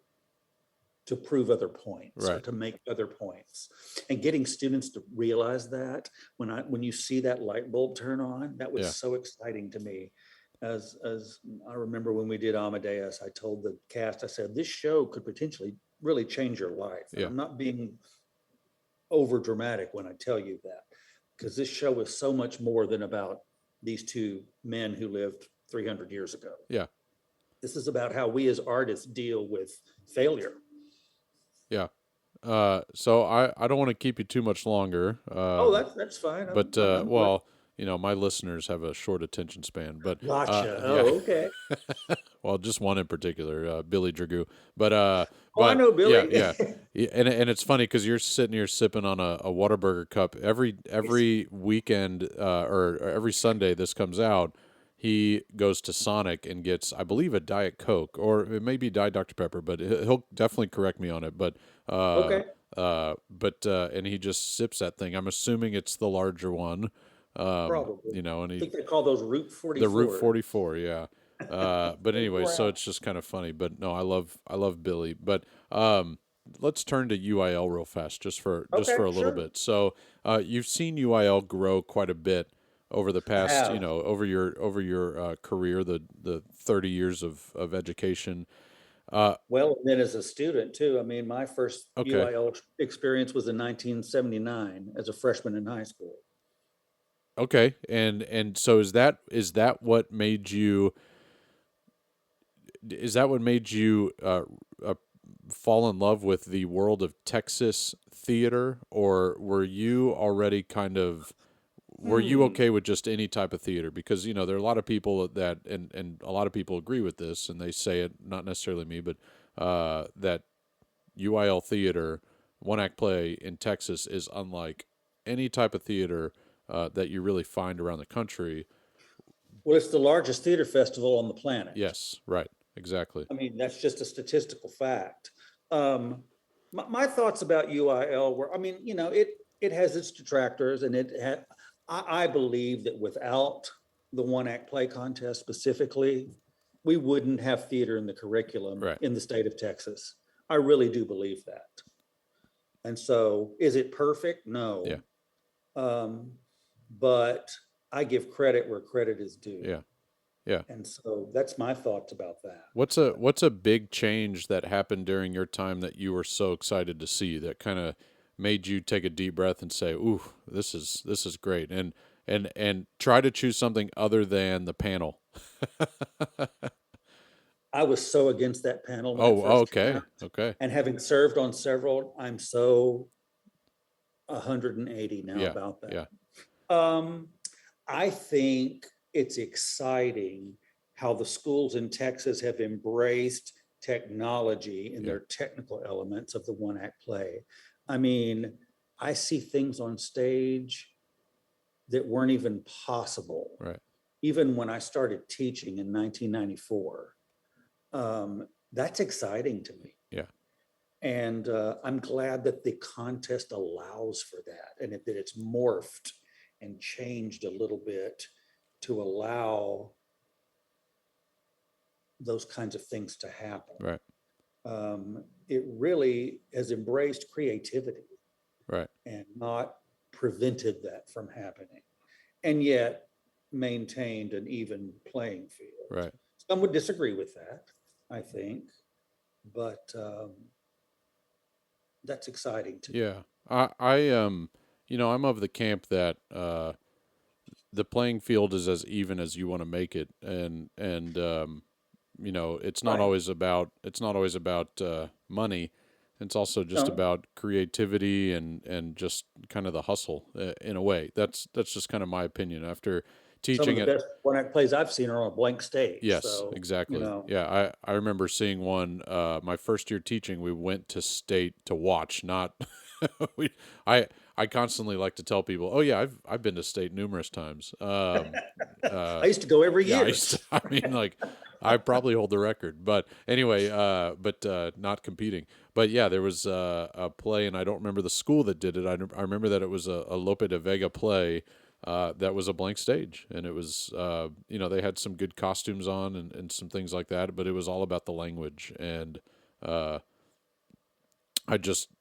prove other points, or to make other points, and getting students to realize that when you see that light bulb turn on, that was so exciting to me. As I remember when we did Amadeus, I told the cast, I said, this show could potentially really change your life. Yeah. I'm not being over dramatic when I tell you that, because this show is so much more than about these two men who lived 300 years ago. Yeah. This is about how we as artists deal with failure. Yeah. So I don't want to keep you too much longer. That's fine. But my listeners have a short attention span, but Gotcha. yeah, Oh, okay. well, just one in particular, Billy Dragoo. But Oh, I know yeah, Billy. yeah. Yeah, and it's funny because you're sitting here sipping on a Whataburger cup every weekend or every Sunday this comes out. He goes to Sonic and gets, I believe, a Diet Coke, or it may be Diet Dr Pepper, but he'll definitely correct me on it. Okay. And he just sips that thing. I'm assuming it's the larger one. Probably. And I think they call those Route the Route 44. 44, yeah. But anyway, 44 so ounce. it's just kind of funny. But no, I love Billy. But let's turn to UIL real fast, just Okay, for a little sure. bit. So you've seen UIL grow quite a bit over the I past, have. over your career, the 30 years of education. Well, and then as a student too. I mean, my first Okay, UIL experience was in 1979 as a freshman in high school. okay, and so is that what made you uh, fall in love with the world of Texas theater, or were you Hmm. okay with just any type of theater? Because there are a lot of people that, and a lot of people agree with this, and they say it, not necessarily me, but that UIL theater, one act play in Texas, is unlike any type of theater that you really find around the country. Well, it's the largest theater festival on the planet. Yes, right, exactly. I mean, that's just a statistical fact. Um, my thoughts about UIL were, I mean, it has its detractors, and I believe that without the one act play contest specifically, we wouldn't have theater in the curriculum Right. in the state of Texas. I really do believe that. And so, is it perfect? Yeah. No. Um, but I give credit where credit is due. Yeah. Yeah. And so that's my thoughts about that. What's a big change that happened during your time that you were so excited to see, that kind of made you take a deep breath and say, "Ooh, this is great," and try to choose something other than the panel. I was so against that panel when it Oh, first came okay, out. okay, And having served on several, I'm so 180 now yeah, about yeah, that. I think it's exciting how the schools in Texas have embraced technology in yeah, their technical elements of the one act play. I mean, I see things on stage that weren't even possible, right, even when I started teaching in 1994. That's exciting to me. yeah, And I'm glad that the contest allows for that, and that it's morphed and changed a little bit to allow those kinds of things to happen. right, It really has embraced creativity right, and not prevented that from happening, and yet maintained an even playing field. right. Some would disagree with that, I think, but that's exciting to me. Yeah, I'm of the camp that the playing field is as even as you want to make it, and Right. it's not always about money. It's also just No, about creativity and just kind of the hustle, in a way. That's just kind of my opinion after some of teaching the it. best one act plays I've seen are on a blank stage. Yes, So, exactly. Yeah, I remember seeing one my first year teaching. We went to state to watch, not we I constantly like to tell people, "Oh yeah, I've been to state numerous times." I used to go every Yeah, I year. used to, I mean, like, I probably hold the record, but anyway, not competing. But yeah, there was a play, and I don't remember the school that did it. I remember that it was a Lope de Vega play that was a blank stage, and it was, they had some good costumes on and some things like that, but it was all about the language, and uh,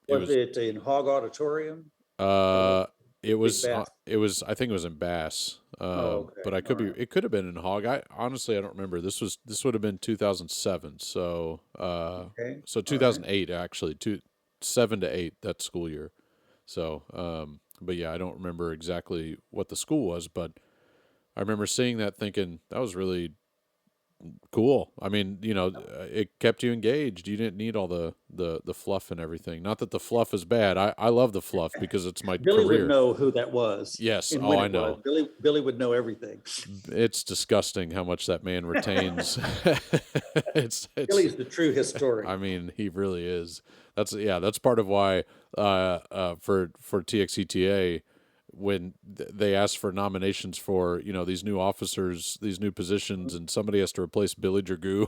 it Was was it in Hog Auditorium or was uh, it it Big was Bass? I think it was in Bass. Oh, But okay. All right. it could have been in Hog. I honestly I don't remember. This would have been 2007. So Okay. so All right. 2008 actually, 7 to 8 that school year. So but yeah, I don't remember exactly what the school was, but I remember seeing that thinking that was really cool. I mean, it kept you engaged. You didn't need all the fluff and everything. Not that the fluff is bad. I love the fluff because it's my Billy would career. know who that was. Yes. And Oh, when I it was. know. Billy would know everything. It's disgusting how much that man retains. it's Billy's the true historian. I mean, he really is. That's part of why for TXETA, when they ask for nominations for these new officers, these new positions, and somebody has to replace Billy Dragoo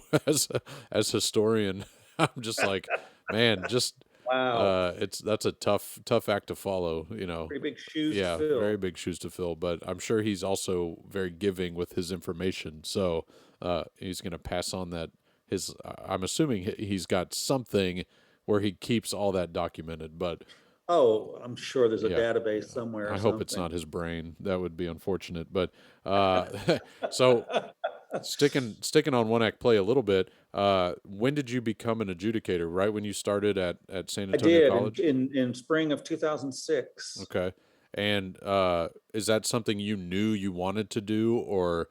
as historian, I'm just like, man, just Wow. that's a tough act to follow. Pretty big shoes to Yeah, fill. very big shoes to fill. But I'm sure he's also very giving with his information, so he's going to pass on that. I'm assuming he's got something where he keeps all that documented, but Oh, I'm sure there's a yeah, database somewhere or I hope it's something. not his brain. That would be unfortunate. But so sticking on one act play a little bit. When did you become an adjudicator? Right when you started at San I Antonio did College? in spring of 2006. Okay. And is that something you knew you wanted to do, or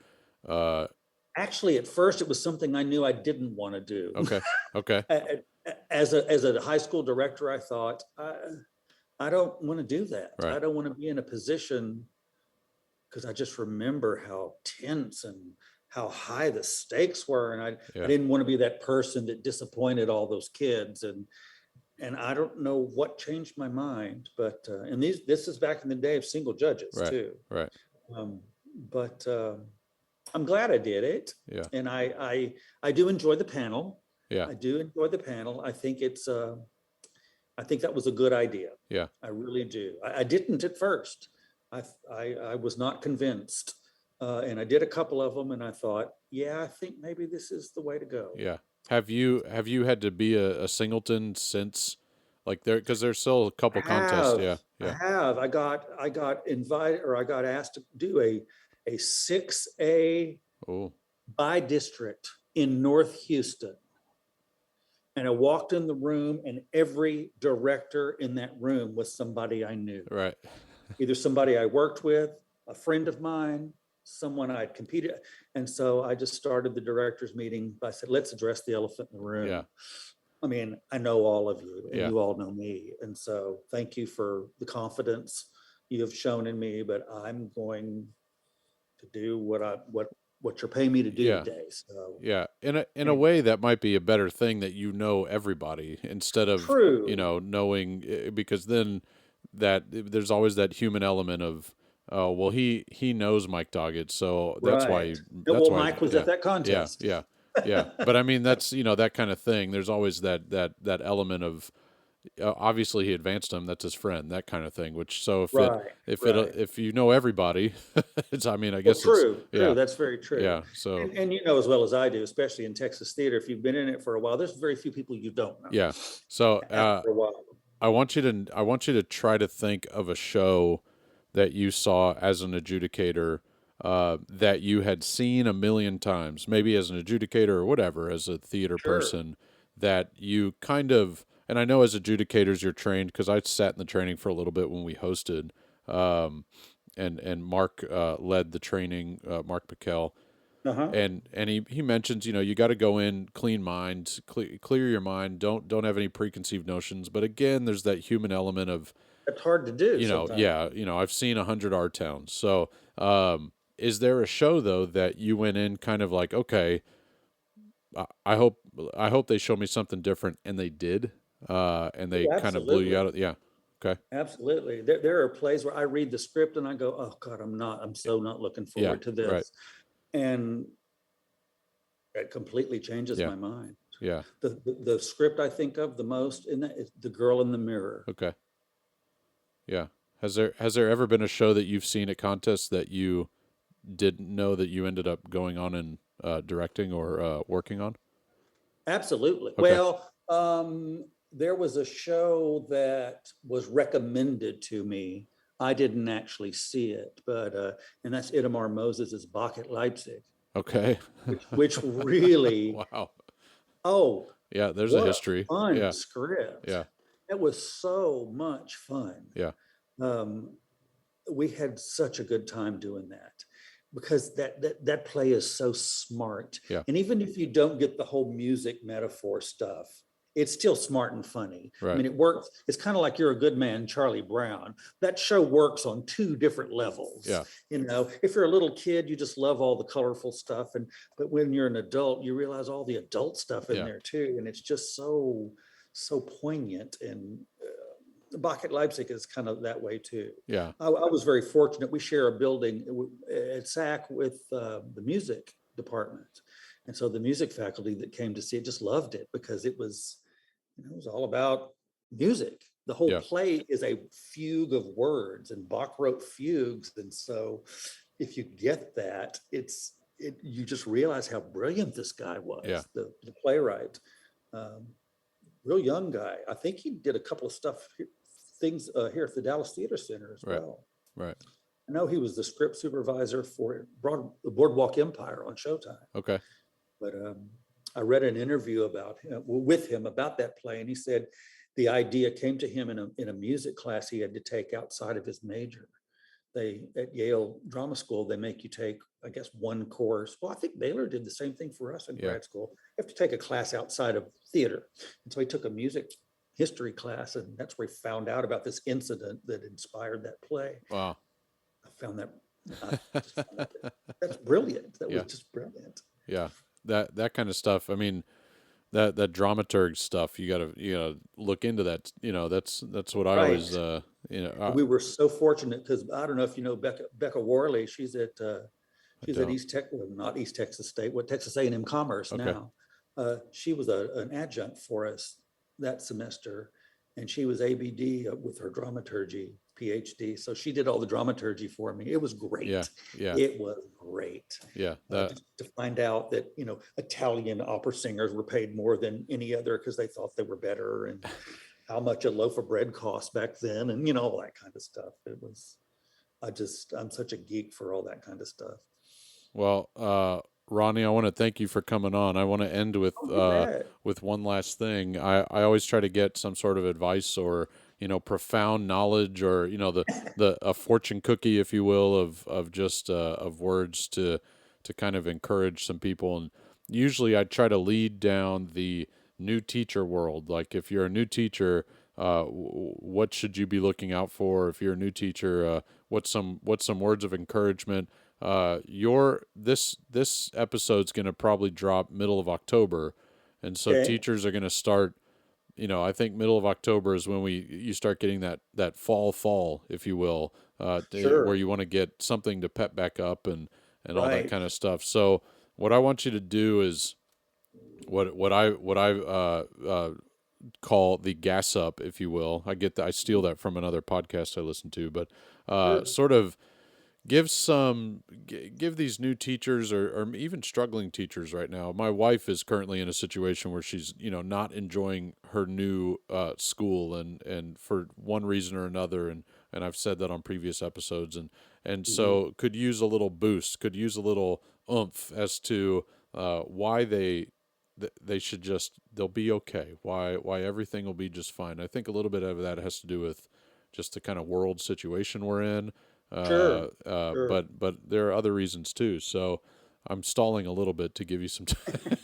Actually, at first, it was something I knew I didn't want to do. okay, okay, As a high school director, I thought, I don't want to do that. right, I don't want to be in a position, because I just remember how tense and how high the stakes were. And I yeah, didn't want to be that person that disappointed all those kids. And I don't know what changed my mind, but and this is back in the day of single judges right, too. right, Um, but I'm glad I did it, yeah, and I do enjoy the panel. yeah, I do enjoy the panel. I think I think that was a good idea. yeah, I really do. I didn't at first. I was not convinced, and I did a couple of them, and I thought, yeah, I think maybe this is the way to go. yeah. Have you had to be a singleton since, like, because there's still a couple contests? Yeah, I yeah. have. I got invited, or I got asked to do a 6A Oh, by district in North Houston. And I walked in the room, and every director in that room was somebody I knew. right. Either somebody I worked with, a friend of mine, someone I'd competed. And so I just started the directors meeting by saying, let's address the elephant in the room. Yeah. I mean, I know all of you, and Yeah. you all know me. And so thank you for the confidence you have shown in me, but I'm going to do what you're paying me to do Yeah. today. So Yeah, in a way that might be a better thing, that everybody, instead of true. knowing, because then there's always that human element of, oh well, he knows Mike Doggett, so that's why Right. Well, Mike was yeah, at that yeah, contest. yeah, yeah. But I mean, that's that kind of thing. There's always that element of, obviously he advanced him, that's his friend, that kind of thing. Which, so Right. if you know everybody, it's, I mean, I Well, guess it's, true. yeah, That's very true. yeah. So And you know as well as I do, especially in Texas theater, if you've been in it for a while, there's very few people you don't know. yeah, so After a while. I want you to try to think of a show that you saw as an adjudicator, that you had seen a million times, maybe as an adjudicator or whatever, as a theater Sure. person, that you kind of, and I know as adjudicators you're trained, because I sat in the training for a little bit when we hosted, and Mark led the training, Mark McKell. Uh-huh. And he mentions, you got to go in clean mind, clear your mind, don't have any preconceived notions. But again, there's that human element of, That's hard to do sometimes. yeah, I've seen 100 art towns. So is there a show though that you went in kind of like, okay, I hope they show me something different, and they did, and they kind of blew you out of, yeah, okay, Absolutely. There are plays where I read the script and I go, oh God, I'm so not looking yeah, forward to this. right, And it completely changes Yeah. my mind. yeah, The script I think of the most in that is The Girl in the Mirror. okay, yeah. Has there ever been a show that you've seen at contests that you didn't know that you ended up going on and directing or working on? Absolutely. Okay. Well, there was a show that was recommended to me. I didn't actually see it, but and that's Itamar Moses's Bach at Leipzig, Okay. which really, Wow. oh, Yeah, there's what a a history. fun Yeah, script. yeah, It was so much fun. yeah, We had such a good time doing that. because that play is so smart. Yeah. And even if you don't get the whole music metaphor stuff, it's still smart and funny. I Right. mean, it works. It's kind of like You're a Good Man, Charlie Brown. That show works on two different levels. Yeah. If you're a little kid, you just love all the colorful stuff. But when you're an adult, you realize all the adult stuff in Yeah. there too. And it's just so poignant. And Bach at Leipzig is kind of that way too. Yeah. I was very fortunate. We share a building at SAC with the music department. And so the music faculty that came to see it just loved it because it was all about music. The whole Yeah. play is a fugue of words, and Bach wrote fugues. And so if you get that, you just realize how brilliant this guy was, Yeah. the playwright. Real young guy. I think he did a couple of things here at the Dallas Theater Center as Right. well. Right. I know he was the script supervisor for the Boardwalk Empire on Showtime. Okay. But I read an interview with him about that play, and he said the idea came to him in a music class he had to take outside of his major. At Yale Drama School, they make you take, I guess, one course. Well, I think Baylor did the same thing for us in grad school. You have to take a class outside of theater. And so he took a music history class, and that's where he found out about this incident that inspired that play. Wow. I found that that's brilliant. That Yeah. was just brilliant. Yeah. That kind of stuff. I mean, that dramaturg stuff, you gotta look into that. That's what I Right. always We were so fortunate because I don't know if you know Becca Worley. She's at don't. East Texas, not East Texas State, Texas A&M Commerce Okay. now. She was an adjunct for us that semester, and she was ABD with her dramaturgy PhD. So she did all the dramaturgy for me. It was great. Yeah. Yeah. It was great. Yeah. To find out that Italian opera singers were paid more than any other because they thought they were better, and how much a loaf of bread cost back then, and all that kind of stuff. I'm such a geek for all that kind of stuff. Well, Ronnie, I want to thank you for coming on. I want to end with one last thing. I always try to get some sort of advice or profound knowledge or a fortune cookie, if you will, of just of words to kind of encourage some people. And usually I try to lead down the new teacher world. Like if you're a new teacher, what should you be looking out for? If you're a new teacher, what's some words of encouragement? This episode's going to probably drop middle of October, and so teachers are going to start. I think middle of October is when you start getting that fall, if you will, Sure. where you want to get something to pep back up and all that Right. kind of stuff. So what I want you to do is what I call the gas up, if you will. I steal that from another podcast I listen to, but Sure. sort of give these new teachers or even struggling teachers right now. My wife is currently in a situation where she's not enjoying her new school and for one reason or another, and I've said that on previous episodes, and so could use a little boost, could use a little oomph as to why they should they'll be okay, why everything will be just fine. I think a little bit of that has to do with just the kind of world situation we're in. Sure. But there are other reasons too. So I'm stalling a little bit to give you some time.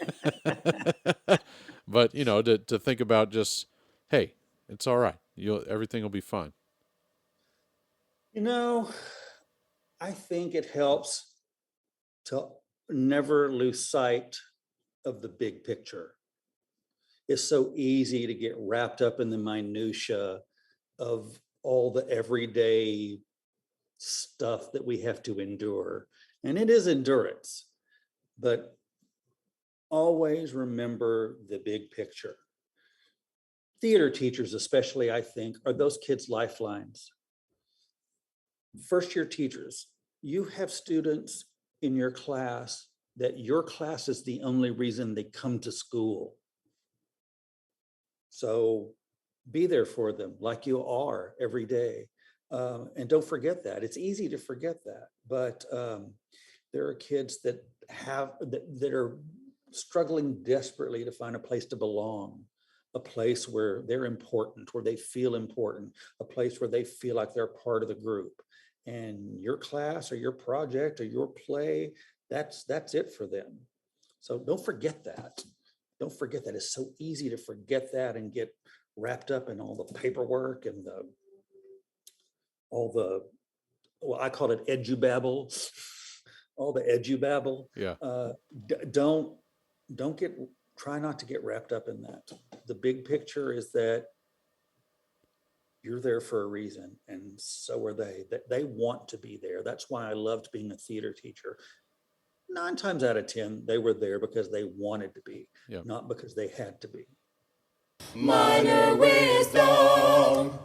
But to think about just, hey, it's all right. Everything will be fine. I think it helps to never lose sight of the big picture. It's so easy to get wrapped up in the minutia of all the everyday stuff that we have to endure. And it is endurance, but always remember the big picture. Theater teachers, especially, I think, are those kids' lifelines. First year teachers, you have students in your class that your class is the only reason they come to school. So be there for them like you are every day. And don't forget that. It's easy to forget that, but there are kids that are struggling desperately to find a place to belong, a place where they're important, where they feel important, a place where they feel like they're part of the group. and your class or your project or your play, that's it for them. So don't forget that. Don't forget that. It's so easy to forget that and get wrapped up in all the paperwork and well, I call it edubabble, all the edubabble. Yeah. Try not to get wrapped up in that. The big picture is that you're there for a reason, and so are they. That they want to be there. That's why I loved being a theater teacher. 9 times out of 10, they were there because they wanted to be, Yeah. not because they had to be. Minor wisdom.